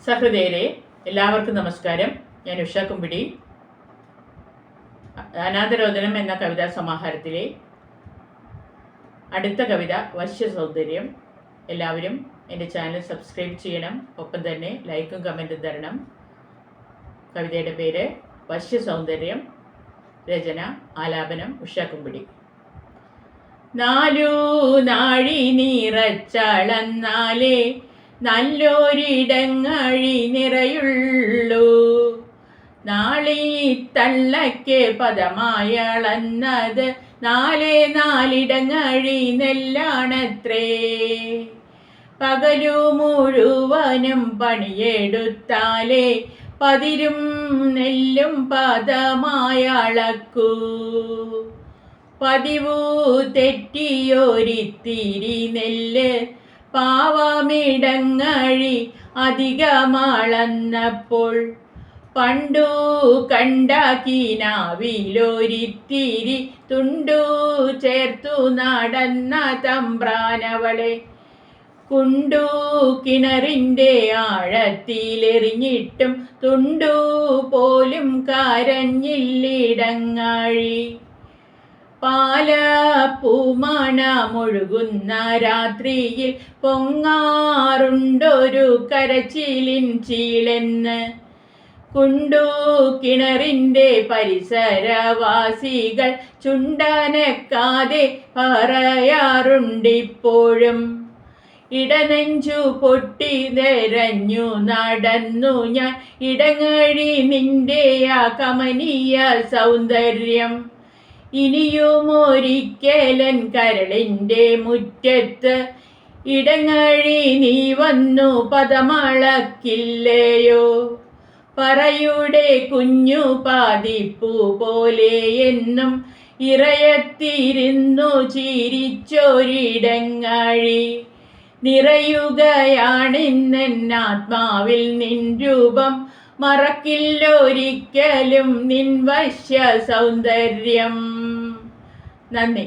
സഹൃദയരെ എല്ലാവർക്കും നമസ്കാരം. ഞാൻ ഉഷ കുമ്പിടി. അനാഥരോദനം എന്ന കവിതാ സമാഹാരത്തിലെ അടുത്ത കവിത വശ്യസൗന്ദര്യം. എല്ലാവരും എൻ്റെ ചാനൽ സബ്സ്ക്രൈബ് ചെയ്യണം, ഒപ്പം തന്നെ ലൈക്കും കമൻറ്റും തരണം. കവിതയുടെ പേര് വശ്യസൗന്ദര്യം, രചന ആലാപനം ഉഷ കുമ്പിടി. നാലു നാഴി നിറച്ചളന്നാലേ നല്ലൊരിടങ്ങഴി നിറയുള്ളൂ. നാളീ തള്ളയ്ക്ക് പദമായളന്നത് നാലിടങ്ങഴി നെല്ലാണത്രേ. പകലു മുഴുവനും പണിയെടുത്താലേ പതിരും നെല്ലും പദമായളക്കൂ. പതിവു തെറ്റിയൊരിത്തിരി നെല്ല് പാവമിടങ്ങഴി അധികമാളന്നപ്പോൾ പണ്ടു കണ്ടാക്കിനാവിലൊരിത്തിരി തുണ്ടു ചേർത്തു നടന്ന തമ്പ്രാനവളെ കുണ്ടു കിണറിൻ്റെ ആഴത്തിലെറിഞ്ഞിട്ടും തുണ്ടു പോലും കരഞ്ഞില്ലിടങ്ങഴി. പാലപ്പൂമണമൊഴുകുന്ന രാത്രിയിൽ പൊങ്ങാറുണ്ടൊരു കരച്ചിലിൻ ചീളെന്ന് കുണ്ടു കിണറിൻ്റെ പരിസരവാസികൾ ചുണ്ടനക്കാതെ പറയാറുണ്ടിപ്പോഴും. ഇടനെഞ്ചു പൊട്ടി നിറഞ്ഞു നടന്നു ഞാൻ ഇടങ്ങഴി നിന്റെ ആ കമനീയ സൗന്ദര്യം. ഇനിയുമൊരിക്കലൻ കരളിൻ്റെ മുറ്റത്ത് ഇടങ്ങഴി നീ വന്നു പദമളക്കില്ലയോ. പറയുടെ കുഞ്ഞു പാതിപ്പൂ പോലെ എന്നും ഇറയത്തിരുന്നു ചിരിച്ചൊരിടങ്ങഴി. നിറയുകയാണിന്നാത്മാവിൽ നിൻ രൂപം, മറക്കില്ലൊരിക്കലും നിൻ വശ്യ സൗന്ദര്യം. നന്ദി.